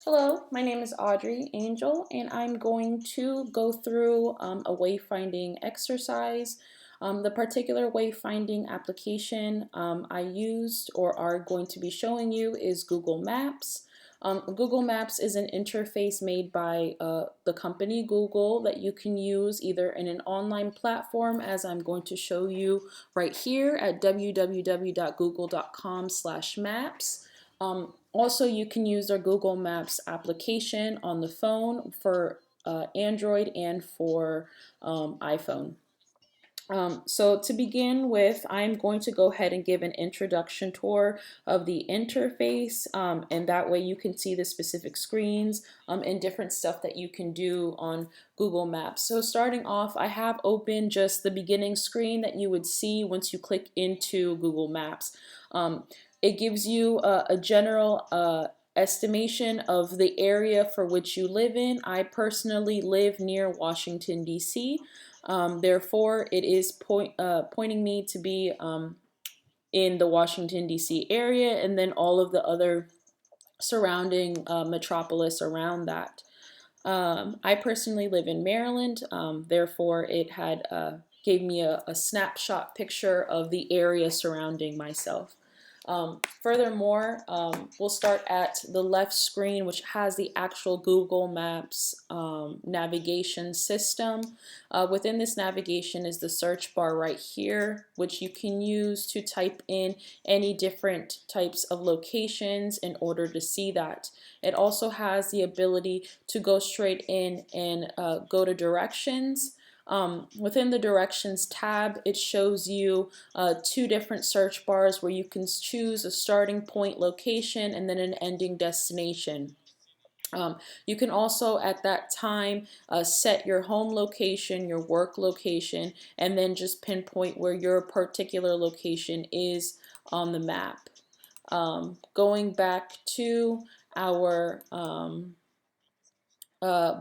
Hello, my name is Audrey Angel, and I'm going to go through a wayfinding exercise. The particular wayfinding application I used or are going to be showing you is Google Maps. Google Maps is an interface made by the company Google that you can use either in an online platform, as I'm going to show you right here at www.google.com/maps. Also, you can use our Google Maps application on the phone for Android and for iPhone. So to begin with, I'm going to go ahead and give an introduction tour of the interface, and that way you can see the specific screens and different stuff that you can do on Google Maps. So starting off, I have open just the beginning screen that you would see once you click into Google Maps. It gives you a general estimation of the area for which you live in. I personally live near Washington, D.C. Therefore, it is pointing me to be in the Washington, D.C. area, and then all of the other surrounding metropolis around that. I personally live in Maryland, therefore it had gave me a snapshot picture of the area surrounding myself. Furthermore, we'll start at the left screen, which has the actual Google Maps navigation system. Within this navigation is the search bar right here, which you can use to type in any different types of locations in order to see that. It also has the ability to go straight in and go to directions. Within the directions tab, it shows you two different search bars where you can choose a starting point location and then an ending destination. You can also at that time set your home location, your work location, and then just pinpoint where your particular location is on the map. Going back to our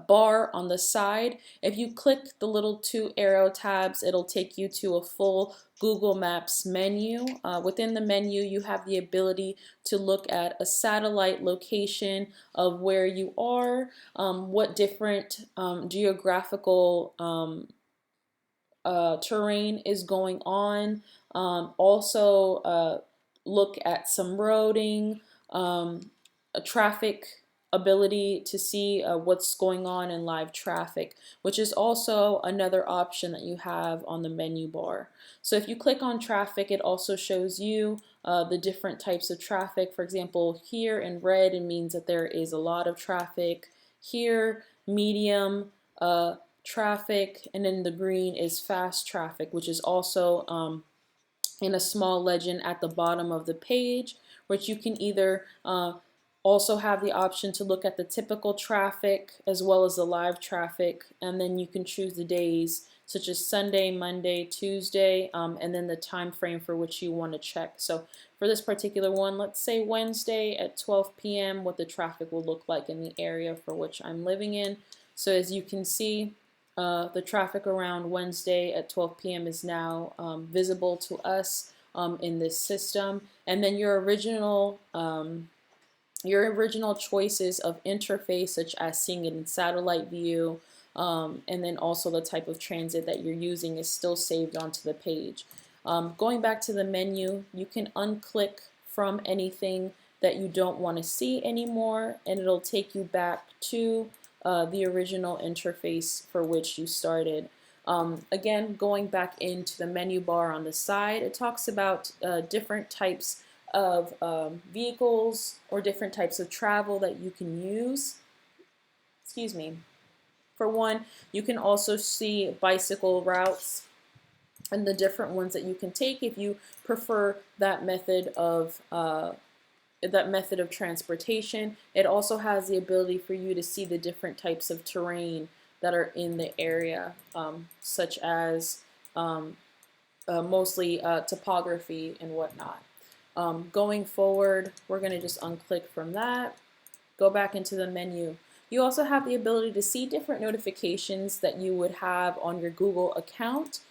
bar on the side, if you click the little two arrow tabs, it'll take you to a full Google Maps menu. Within the menu, you have the ability to look at a satellite location of where you are, what different geographical terrain is going on. Also, look at some roading, a traffic ability to see what's going on in live traffic, which is also another option that you have on the menu bar. So if you click on traffic, it also shows you the different types of traffic. For example, here in red, it means that there is a lot of traffic. Here, medium traffic, and then the green is fast traffic, which is also in a small legend at the bottom of the page, which you can either also have the option to look at the typical traffic as well as the live traffic, and then you can choose the days such as Sunday, Monday, Tuesday, and then the time frame for which you want to check. So for this particular one, let's say Wednesday at 12 p.m. what the traffic will look like in the area for which I'm living in. So as you can see, the traffic around Wednesday at 12 p.m. is now visible to us in this system. And then your original choices of interface, such as seeing it in satellite view, and then also the type of transit that you're using, is still saved onto the page. Going back to the menu, you can unclick from anything that you don't want to see anymore, and it'll take you back to the original interface for which you started. Again, going back into the menu bar on the side, it talks about different types of vehicles or different types of travel that you can use. Excuse me. For one, you can also see bicycle routes and the different ones that you can take if you prefer that method of transportation. It also has the ability for you to see the different types of terrain that are in the area, such as mostly topography and whatnot. Going forward, we're going to just unclick from that, go back into the menu. You also have the ability to see different notifications that you would have on your Google account.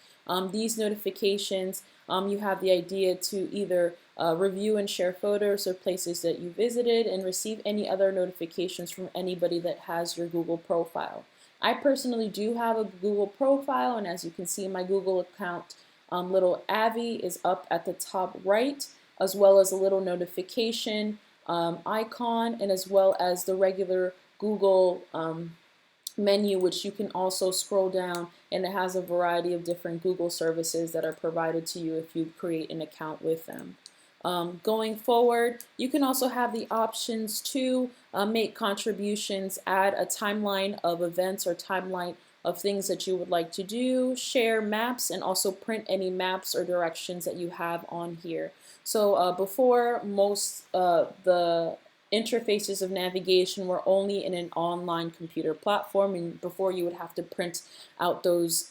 These notifications, you have the idea to either review and share photos of places that you visited, and receive any other notifications from anybody that has your Google profile. I personally do have a Google profile, and as you can see, my Google account little Avi is up at the top right, as well as a little notification icon, and as well as the regular Google menu, which you can also scroll down, and it has a variety of different Google services that are provided to you if you create an account with them. Going forward, you can also have the options to make contributions, add a timeline of events or timeline of things that you would like to do, share maps, and also print any maps or directions that you have on here. So before, most the interfaces of navigation were only in an online computer platform, and before you would have to print out those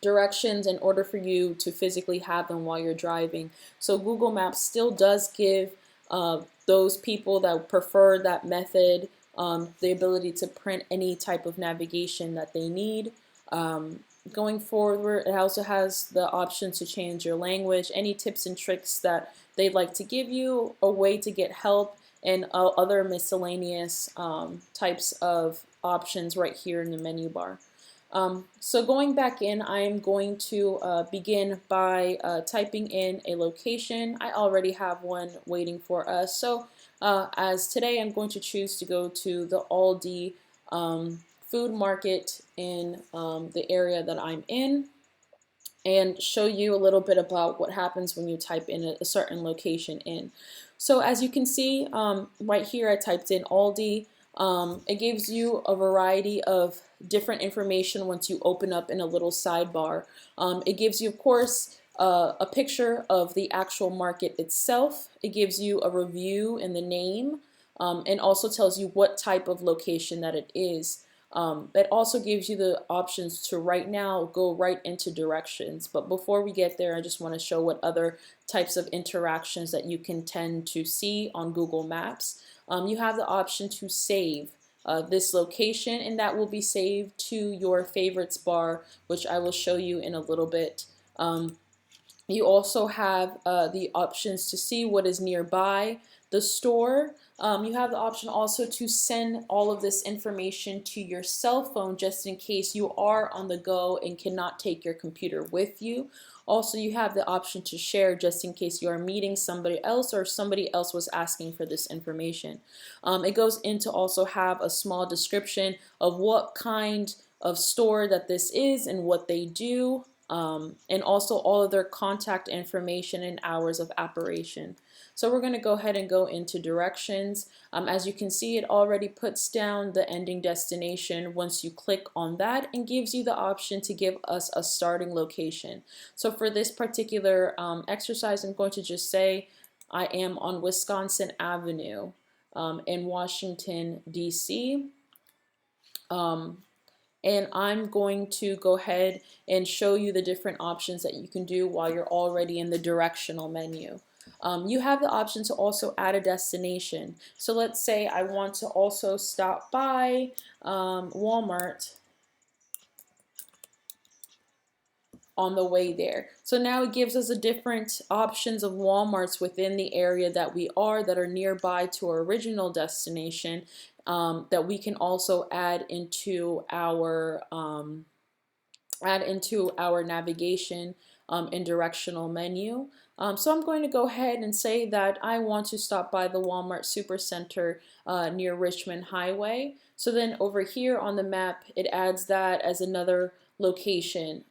directions in order for you to physically have them while you're driving. So Google Maps still does give those people that prefer that method the ability to print any type of navigation that they need. Going forward, it also has the option to change your language, any tips and tricks that they'd like to give you, a way to get help, and other miscellaneous types of options right here in the menu bar. So going back in, I am going to begin by typing in a location. I already have one waiting for us. So as today, I'm going to choose to go to the Aldi food market in the area that I'm in, and show you a little bit about what happens when you type in a certain location in. So as you can see right here, I typed in Aldi. It gives you a variety of different information once you open up in a little sidebar. It gives you, of course, a picture of the actual market itself. It gives you a review and the name, and also tells you what type of location that it is. It also gives you the options to right now go right into directions. But before we get there, I just want to show what other types of interactions that you can tend to see on Google Maps. You have the option to save this location, and that will be saved to your favorites bar, which I will show you in a little bit. You also have the options to see what is nearby the store. You have the option also to send all of this information to your cell phone just in case you are on the go and cannot take your computer with you. Also, you have the option to share just in case you are meeting somebody else or somebody else was asking for this information. It goes into also have a small description of what kind of store that this is and what they do. And also all of their contact information and hours of operation. So we're going to go ahead and go into directions. As you can see, it already puts down the ending destination once you click on that, and gives you the option to give us a starting location. So for this particular exercise, I'm going to just say I am on Wisconsin Avenue in Washington, D.C. And I'm going to go ahead and show you the different options that you can do while you're already in the directional menu. You have the option to also add a destination. So let's say I want to also stop by Walmart on the way there. So now it gives us a different options of Walmarts within the area that we are, that are nearby to our original destination, that we can also add into our navigation and directional menu. So I'm going to go ahead and say that I want to stop by the Walmart Supercenter near Richmond Highway. So then over here on the map, it adds that as another location.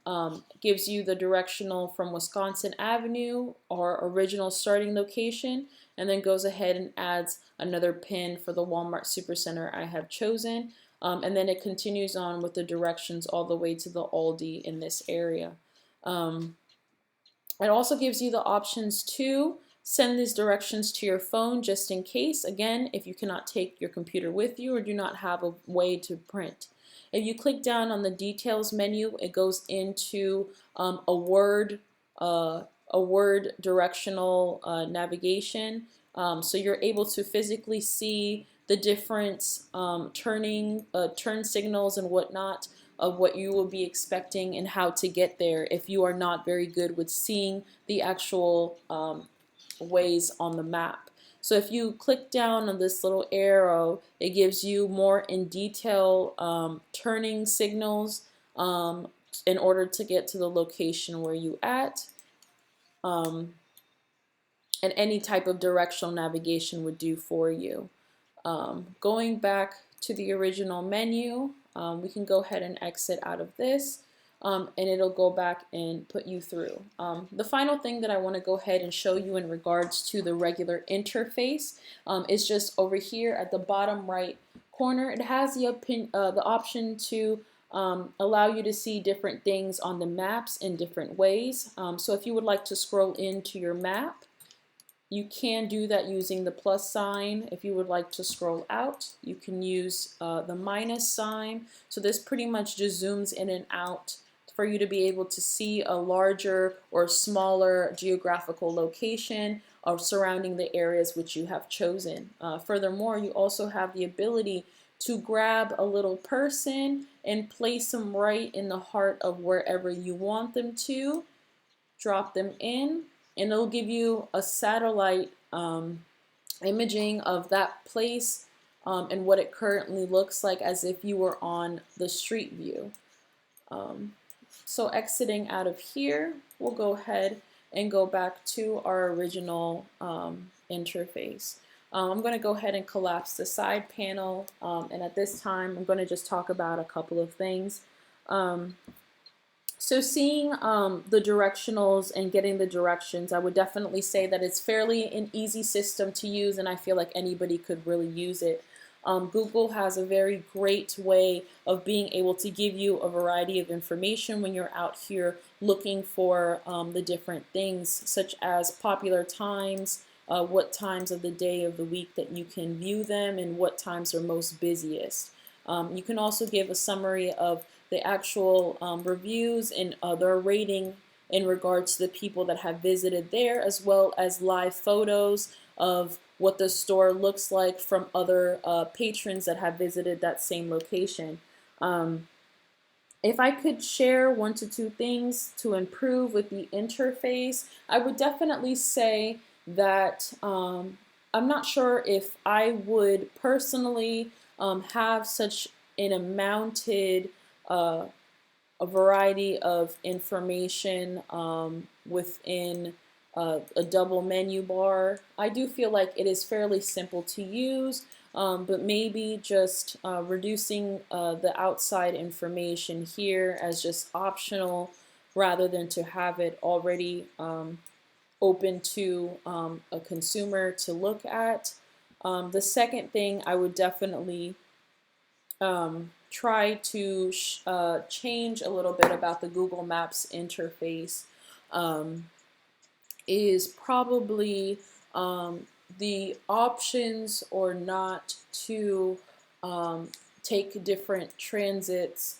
Gives you the directional from Wisconsin Avenue, our original starting location, and then goes ahead and adds another pin for the Walmart Supercenter I have chosen. And then it continues on with the directions all the way to the Aldi in this area. It also gives you the options to send these directions to your phone just in case, again, if you cannot take your computer with you or do not have a way to print. If you click down on the details menu, it goes into a word directional navigation. So you're able to physically see the different turn signals and whatnot of what you will be expecting and how to get there if you are not very good with seeing the actual ways on the map. So if you click down on this little arrow, it gives you more in detail turning signals in order to get to the location where you at. And any type of directional navigation would do for you. Going back to the original menu, we can go ahead and exit out of this, and it'll go back and put you through. The final thing that I want to go ahead and show you in regards to the regular interface is just over here at the bottom right corner. It has the option to allow you to see different things on the maps in different ways. So if you would like to scroll into your map, you can do that using the plus sign. If you would like to scroll out, you can use the minus sign. So this pretty much just zooms in and out for you to be able to see a larger or smaller geographical location of surrounding the areas which you have chosen. Furthermore, you also have the ability to grab a little person and place them right in the heart of wherever you want them to. Drop them in, and it'll give you a satellite imaging of that place and what it currently looks like as if you were on the street view. So exiting out of here, we'll go ahead and go back to our original interface. I'm going to go ahead and collapse the side panel, and at this time I'm going to just talk about a couple of things. So seeing the directionals and getting the directions, I would definitely say that it's fairly an easy system to use, and I feel like anybody could really use it. Google has a very great way of being able to give you a variety of information when you're out here looking for the different things, such as popular times, what times of the day of the week that you can view them, and what times are most busiest. You can also give a summary of the actual reviews and their rating in regards to the people that have visited there, as well as live photos of what the store looks like from other patrons that have visited that same location. If I could share 1 to 2 things to improve with the interface, I would definitely say that I'm not sure if I would personally have such an mounted a variety of information within a double menu bar. I do feel like it is fairly simple to use, but maybe just reducing the outside information here as just optional rather than to have it already open to a consumer to look at. The second thing I would definitely try to change a little bit about the Google Maps interface is probably the options or not to take different transits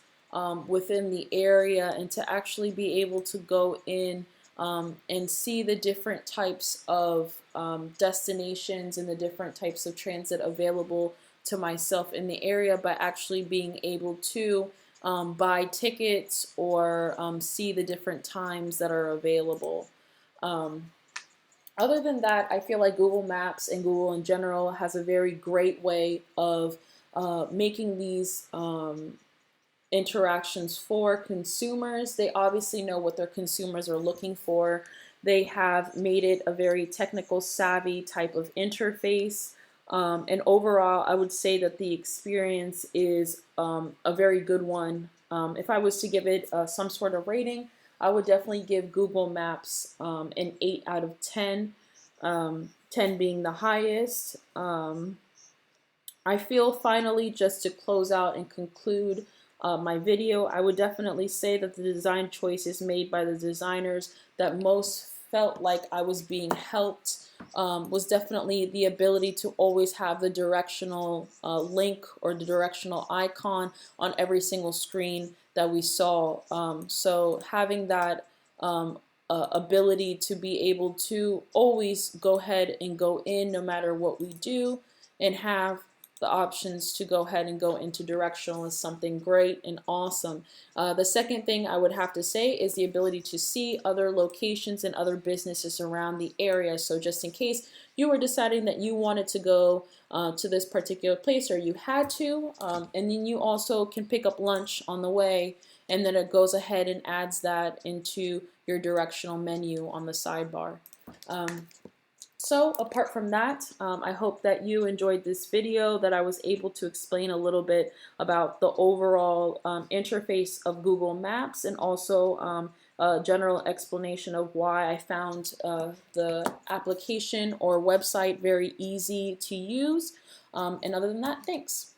within the area, and to actually be able to go in and see the different types of destinations and the different types of transit available to myself in the area, by actually being able to buy tickets or see the different times that are available. Other than that, I feel like Google Maps and Google in general has a very great way of making these interactions for consumers. They obviously know what their consumers are looking for. They have made it a very technical savvy type of interface. And overall, I would say that the experience is a very good one. If I was to give it some sort of rating, I would definitely give Google Maps an 8 out of 10, 10 being the highest. I feel finally, just to close out and conclude my video, I would definitely say that the design choices made by the designers that most felt like I was being helped was definitely the ability to always have the directional link or the directional icon on every single screen that we saw. So having that ability to be able to always go ahead and go in no matter what we do, and have the options to go ahead and go into directional is something great and awesome. The second thing I would have to say is the ability to see other locations and other businesses around the area. So just in case you were deciding that you wanted to go to this particular place, or you had to, and then you also can pick up lunch on the way, and then it goes ahead and adds that into your directional menu on the sidebar. So apart from that, I hope that you enjoyed this video, that I was able to explain a little bit about the overall interface of Google Maps, and also a general explanation of why I found the application or website very easy to use. And other than that, thanks.